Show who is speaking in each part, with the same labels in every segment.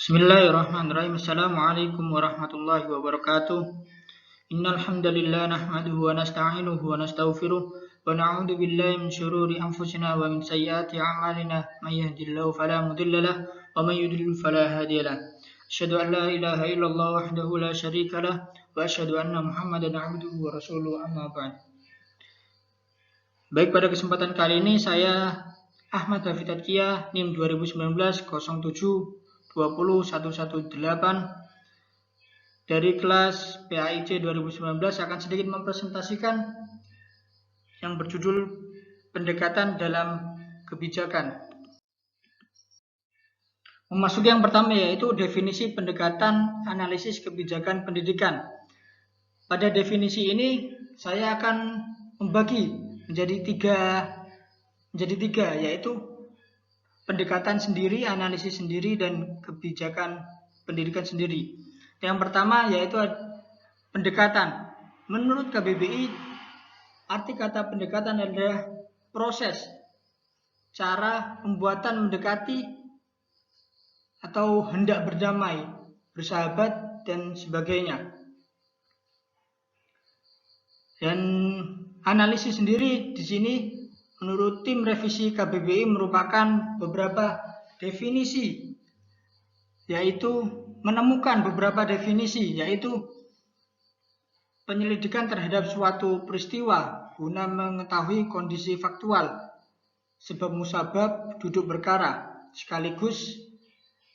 Speaker 1: Bismillahirrahmanirrahim. Assalamualaikum warahmatullahi wabarakatuh. Innal hamdalillah nahmaduhu wa nasta'inuhu wa nastaghfiruh wa na'udzu billahi min syururi anfusina wa min sayyiati a'malina. May yahdihillahu fala mudilla lahu wa may yudlil fala hadiya lahu. Asyhadu an la ilaha illallah wahdahu la syarika lahu wa asyhadu anna Muhammadan 'abduhu wa rasuluhu, amma ba'd. Baik, pada kesempatan kali ini saya Ahmad Hafidz Tadkiyah NIM 2019 07 20118 dari kelas PAIC 2019 akan sedikit mempresentasikan yang berjudul pendekatan dalam kebijakan. Memasuki yang pertama, yaitu definisi pendekatan analisis kebijakan pendidikan. Pada definisi ini saya akan membagi menjadi tiga, yaitu pendekatan sendiri, analisis sendiri, dan kebijakan pendidikan sendiri. Yang pertama yaitu pendekatan. Menurut KBBI, arti kata pendekatan adalah proses, cara pembuatan mendekati atau hendak berdamai, bersahabat, dan sebagainya. Dan analisis sendiri di sini menurut tim revisi KBBI merupakan beberapa definisi, yaitu menemukan beberapa definisi, yaitu penyelidikan terhadap suatu peristiwa guna mengetahui kondisi faktual, sebab musabab, duduk perkara, sekaligus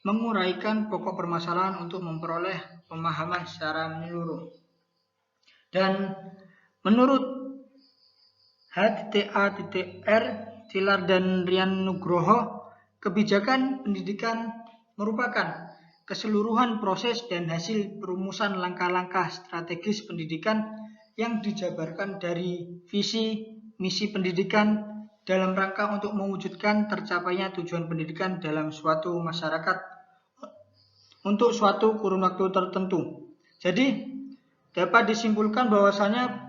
Speaker 1: menguraikan pokok permasalahan untuk memperoleh pemahaman secara menyeluruh. Dan menurut H.A.R. Tilar dan Rian Nugroho, kebijakan pendidikan merupakan keseluruhan proses dan hasil perumusan langkah-langkah strategis pendidikan yang dijabarkan dari visi misi pendidikan dalam rangka untuk mewujudkan tercapainya tujuan pendidikan dalam suatu masyarakat untuk suatu kurun waktu tertentu. Jadi dapat disimpulkan bahwasanya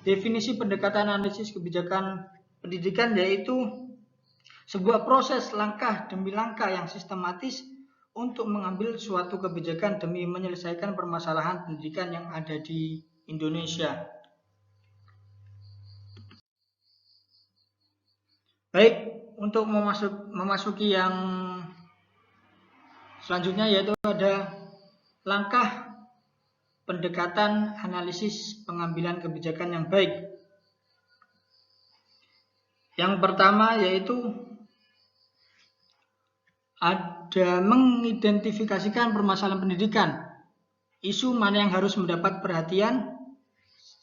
Speaker 1: definisi pendekatan analisis kebijakan pendidikan yaitu sebuah proses langkah demi langkah yang sistematis untuk mengambil suatu kebijakan demi menyelesaikan permasalahan pendidikan yang ada di Indonesia. Baik, untuk memasuki yang selanjutnya yaitu ada langkah pendekatan analisis pengambilan kebijakan yang baik. Yang pertama yaitu ada mengidentifikasikan permasalahan pendidikan, isu mana yang harus mendapat perhatian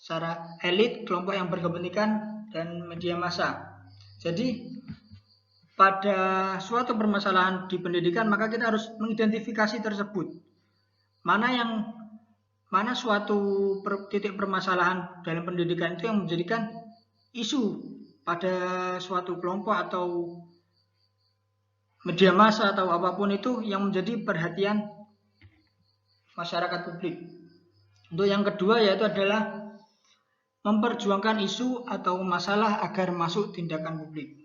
Speaker 1: secara elit, kelompok yang berkepentingan, dan media massa. Jadi pada suatu permasalahan di pendidikan maka kita harus mengidentifikasi tersebut, mana suatu titik permasalahan dalam pendidikan itu yang menjadikan isu pada suatu kelompok atau media massa atau apapun itu yang menjadi perhatian masyarakat publik. Untuk yang kedua yaitu adalah memperjuangkan isu atau masalah agar masuk tindakan publik.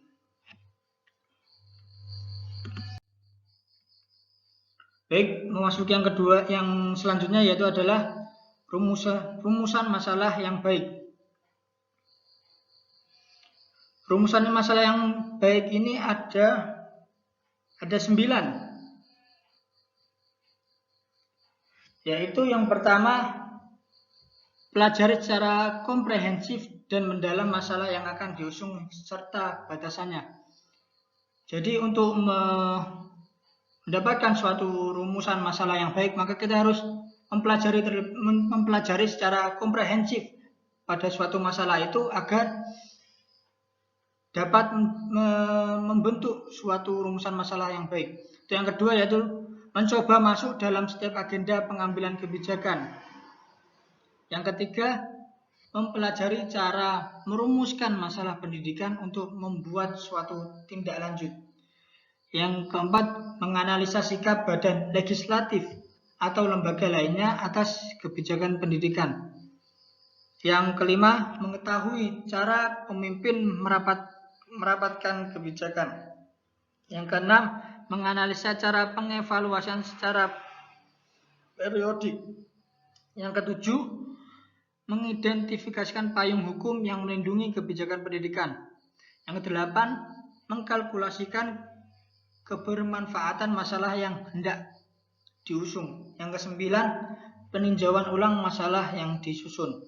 Speaker 1: Baik, memasuki yang kedua, yang selanjutnya yaitu adalah rumusan masalah yang baik. Rumusan masalah yang baik ini ada 9. Yaitu yang pertama, pelajari secara komprehensif dan mendalam masalah yang akan diusung serta batasannya. Jadi untuk mendapatkan suatu rumusan masalah yang baik, maka kita harus mempelajari secara komprehensif pada suatu masalah itu agar dapat membentuk suatu rumusan masalah yang baik. Yang kedua yaitu mencoba masuk dalam setiap agenda pengambilan kebijakan. Yang ketiga, mempelajari cara merumuskan masalah pendidikan untuk membuat suatu tindak lanjut. Yang keempat, menganalisa sikap badan legislatif atau lembaga lainnya atas kebijakan pendidikan. Yang kelima, mengetahui cara pemimpin merapatkan kebijakan. Yang keenam, menganalisa cara pengevaluasian secara periodik. Yang ketujuh, mengidentifikasikan payung hukum yang melindungi kebijakan pendidikan. Yang kedelapan, mengkalkulasikan kebermanfaatan masalah yang hendak diusung. Yang kesembilan, peninjauan ulang masalah yang disusun.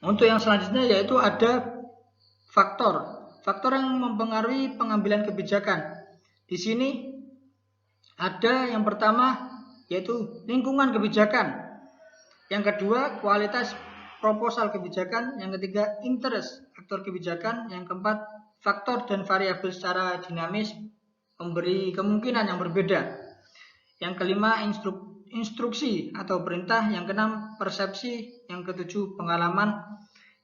Speaker 1: Untuk yang selanjutnya yaitu ada faktor yang mempengaruhi pengambilan kebijakan. Di sini ada yang pertama yaitu lingkungan kebijakan. Yang kedua, kualitas proposal kebijakan. Yang ketiga, interest aktor kebijakan. Yang keempat, faktor dan variabel secara dinamis memberi kemungkinan yang berbeda. Yang kelima, instruksi atau perintah. Yang keenam, persepsi. Yang ketujuh, pengalaman.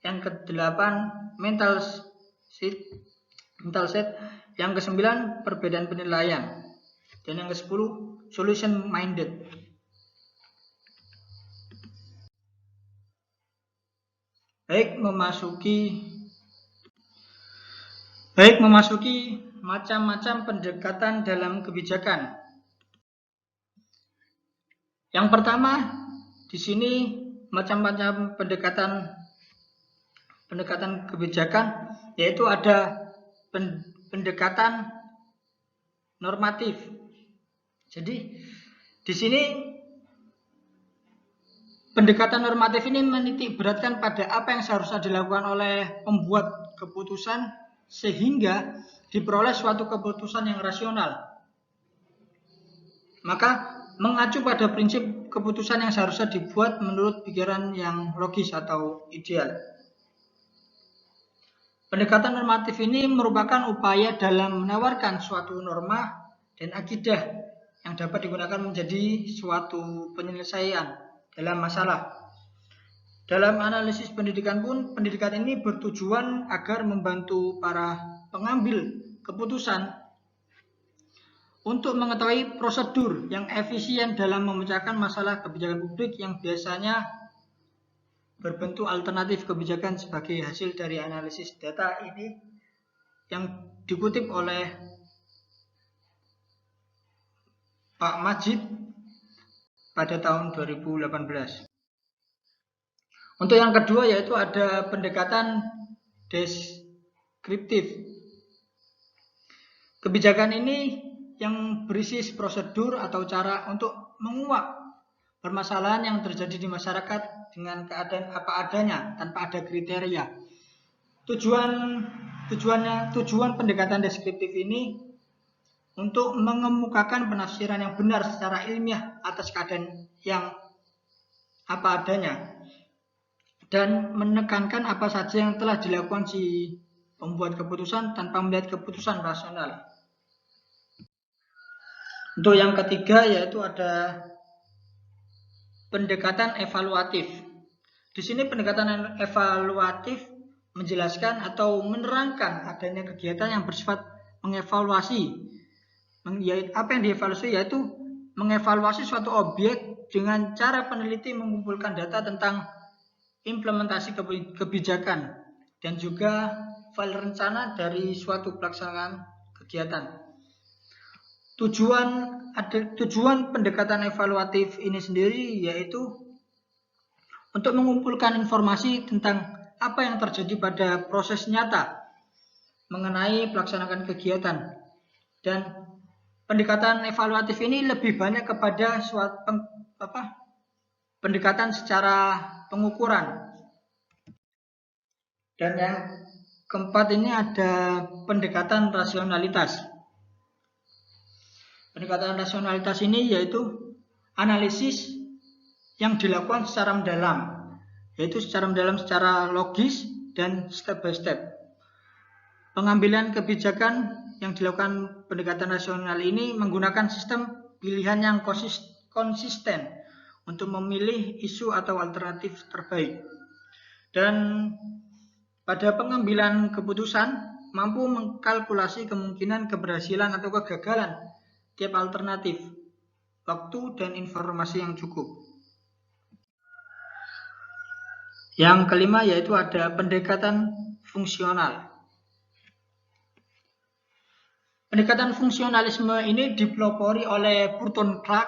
Speaker 1: Yang kedelapan, mental set. Yang kesembilan, perbedaan penilaian. Dan yang ke-10, solution minded. Baik, memasuki macam-macam pendekatan dalam kebijakan. Yang pertama, di sini macam-macam pendekatan kebijakan, yaitu ada pendekatan normatif. Jadi di sini pendekatan normatif ini menitik beratkan pada apa yang seharusnya dilakukan oleh pembuat keputusan sehingga diperoleh suatu keputusan yang rasional. Maka mengacu pada prinsip keputusan yang seharusnya dibuat menurut pikiran yang logis atau ideal. Pendekatan normatif ini merupakan upaya dalam menawarkan suatu norma dan akidah yang dapat digunakan menjadi suatu penyelesaian dalam masalah. Dalam analisis pendidikan pun, pendidikan ini bertujuan agar membantu para pengambil keputusan untuk mengetahui prosedur yang efisien dalam memecahkan masalah kebijakan publik yang biasanya berbentuk alternatif kebijakan sebagai hasil dari analisis data ini yang dikutip oleh Pak Majid pada tahun 2018. Untuk yang kedua yaitu ada pendekatan deskriptif. Kebijakan ini yang berisi prosedur atau cara untuk menguak permasalahan yang terjadi di masyarakat dengan keadaan apa adanya tanpa ada kriteria. Tujuan pendekatan deskriptif ini untuk mengemukakan penafsiran yang benar secara ilmiah atas keadaan yang apa adanya dan menekankan apa saja yang telah dilakukan si pembuat keputusan tanpa melihat keputusan rasional. Untuk yang ketiga yaitu ada pendekatan evaluatif. Di sini pendekatan evaluatif menjelaskan atau menerangkan adanya kegiatan yang bersifat mengevaluasi. Apa yang dievaluasi yaitu mengevaluasi suatu objek dengan cara peneliti mengumpulkan data tentang implementasi kebijakan dan juga file rencana dari suatu pelaksanaan kegiatan. Tujuan pendekatan evaluatif ini sendiri yaitu untuk mengumpulkan informasi tentang apa yang terjadi pada proses nyata mengenai pelaksanaan kegiatan. Dan pendekatan evaluatif ini lebih banyak kepada pendekatan secara pengukuran. Dan yang keempat ini ada pendekatan rasionalitas. Pendekatan rasionalitas ini yaitu analisis yang dilakukan secara mendalam, yaitu secara logis dan step by step. Pengambilan kebijakan yang dilakukan pendekatan rasional ini menggunakan sistem pilihan yang konsisten untuk memilih isu atau alternatif terbaik. Dan pada pengambilan keputusan mampu mengkalkulasi kemungkinan keberhasilan atau kegagalan tiap alternatif, waktu dan informasi yang cukup. Yang kelima yaitu ada pendekatan fungsional. Pendekatan fungsionalisme ini dipelopori oleh Burton Clark,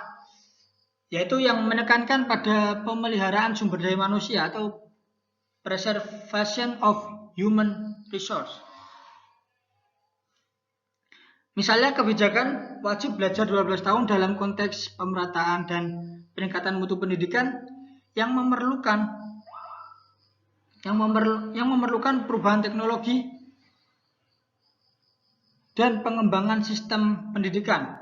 Speaker 1: yaitu yang menekankan pada pemeliharaan sumber daya manusia atau preservation of human resource. Misalnya kebijakan wajib belajar 12 tahun dalam konteks pemerataan dan peningkatan mutu pendidikan yang memerlukan perubahan teknologi dan pengembangan sistem pendidikan.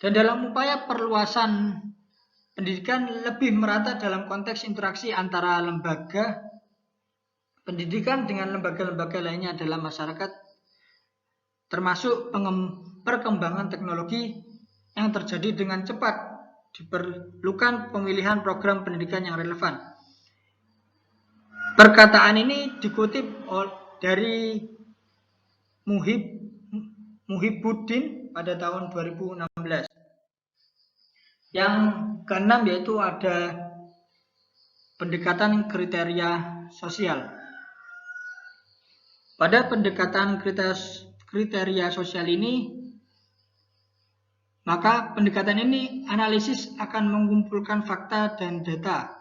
Speaker 1: Dan dalam upaya perluasan pendidikan lebih merata dalam konteks interaksi antara lembaga pendidikan dengan lembaga-lembaga lainnya dalam masyarakat, termasuk perkembangan teknologi yang terjadi dengan cepat, diperlukan pemilihan program pendidikan yang relevan. Perkataan ini dikutip dari Muhibbuddin pada tahun 2016. Yang keenam yaitu ada pendekatan kriteria sosial. Pada pendekatan kriteria sosial ini, maka pendekatan ini analisis akan mengumpulkan fakta dan data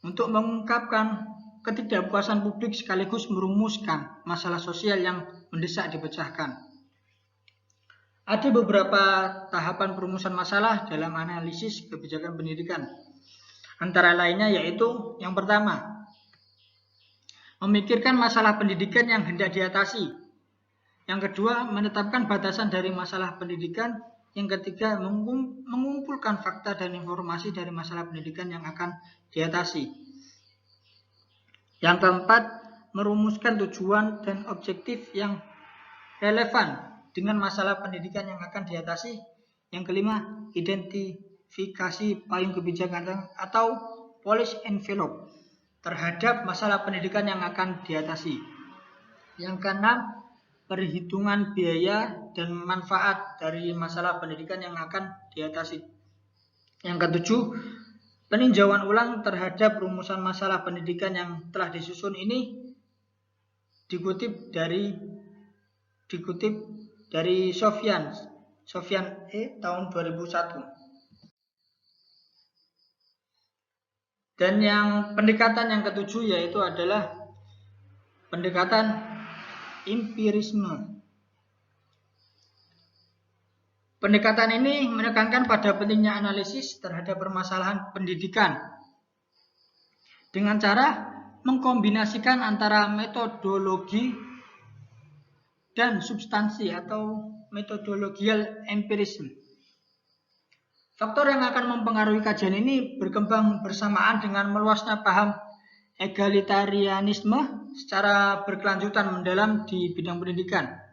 Speaker 1: untuk mengungkapkan ketidakpuasan publik sekaligus merumuskan masalah sosial yang mendesak dipecahkan. Ada beberapa tahapan perumusan masalah dalam analisis kebijakan pendidikan. Antara lainnya yaitu yang pertama, memikirkan masalah pendidikan yang hendak diatasi. Yang kedua, menetapkan batasan dari masalah pendidikan. Yang ketiga, mengumpulkan fakta dan informasi dari masalah pendidikan yang akan diatasi. Yang keempat, merumuskan tujuan dan objektif yang relevan dengan masalah pendidikan yang akan diatasi. Yang kelima, identifikasi payung kebijakan atau policy envelope terhadap masalah pendidikan yang akan diatasi. Yang keenam, perhitungan biaya dan manfaat dari masalah pendidikan yang akan diatasi. Yang ketujuh, peninjauan ulang terhadap rumusan masalah pendidikan yang telah disusun ini dikutip dari Sofyan tahun 2001. Dan yang pendekatan yang ketujuh yaitu adalah pendekatan empirisme. Pendekatan ini menekankan pada pentingnya analisis terhadap permasalahan pendidikan dengan cara mengkombinasikan antara metodologi dan substansi atau metodological empirism. Faktor yang akan mempengaruhi kajian ini berkembang bersamaan dengan meluasnya paham egalitarianisme secara berkelanjutan mendalam di bidang pendidikan.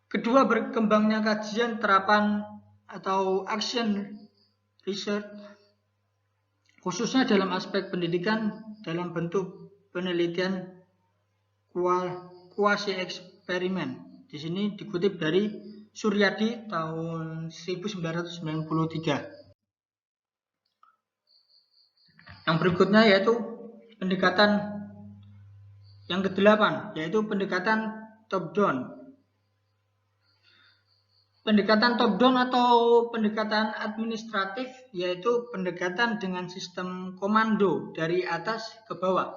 Speaker 1: Kedua, berkembangnya kajian terapan atau action research, khususnya dalam aspek pendidikan dalam bentuk penelitian kuasi eksperimen. Di sini dikutip dari Suryadi tahun 1993. Yang berikutnya yaitu pendekatan yang ke-8, yaitu pendekatan top-down. Pendekatan top-down atau pendekatan administratif yaitu pendekatan dengan sistem komando dari atas ke bawah.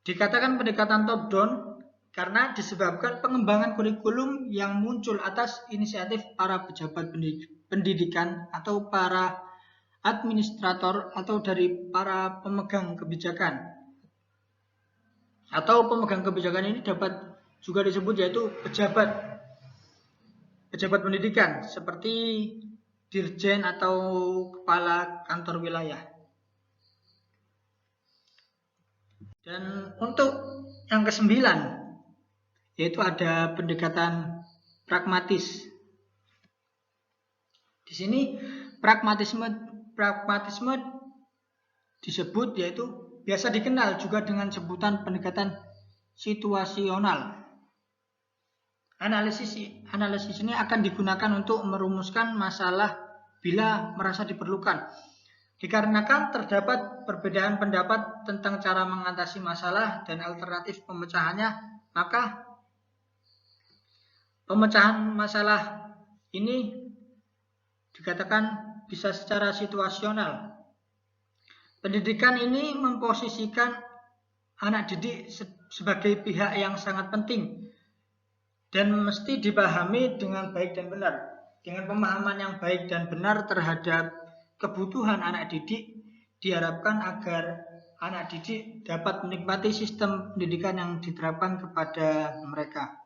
Speaker 1: Dikatakan pendekatan top-down karena disebabkan pengembangan kurikulum yang muncul atas inisiatif para pejabat pendidikan atau para administrator atau dari para pemegang kebijakan. Atau pemegang kebijakan ini dapat juga disebut yaitu pejabat pendidikan seperti dirjen atau kepala kantor wilayah. Dan untuk yang ke-9 yaitu ada pendekatan pragmatis. Di sini pragmatisme disebut yaitu biasa dikenal juga dengan sebutan pendekatan situasional. Analisis ini akan digunakan untuk merumuskan masalah bila merasa diperlukan. Dikarenakan terdapat perbedaan pendapat tentang cara mengatasi masalah dan alternatif pemecahannya, maka Pemecahan masalah ini dikatakan bisa secara situasional. Pendidikan ini memposisikan anak didik sebagai pihak yang sangat penting dan mesti dipahami dengan baik dan benar. Dengan pemahaman yang baik dan benar terhadap kebutuhan anak didik, diharapkan agar anak didik dapat menikmati sistem pendidikan yang diterapkan kepada mereka.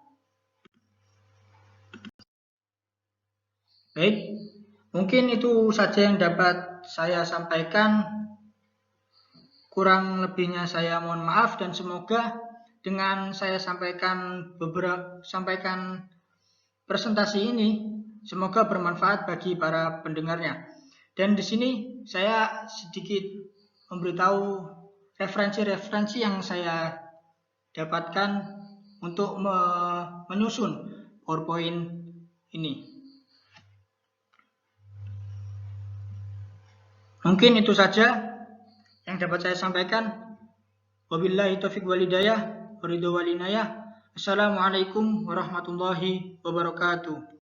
Speaker 1: Baik, mungkin itu saja yang dapat saya sampaikan. Kurang lebihnya saya mohon maaf, dan semoga dengan saya sampaikan presentasi ini semoga bermanfaat bagi para pendengarnya. Dan di sini saya sedikit memberitahu referensi-referensi yang saya dapatkan untuk menyusun PowerPoint ini. Mungkin itu saja yang dapat saya sampaikan. Wabillahi taufiq wal hidayah, waridho wal inayah. Assalamualaikum warahmatullahi wabarakatuh.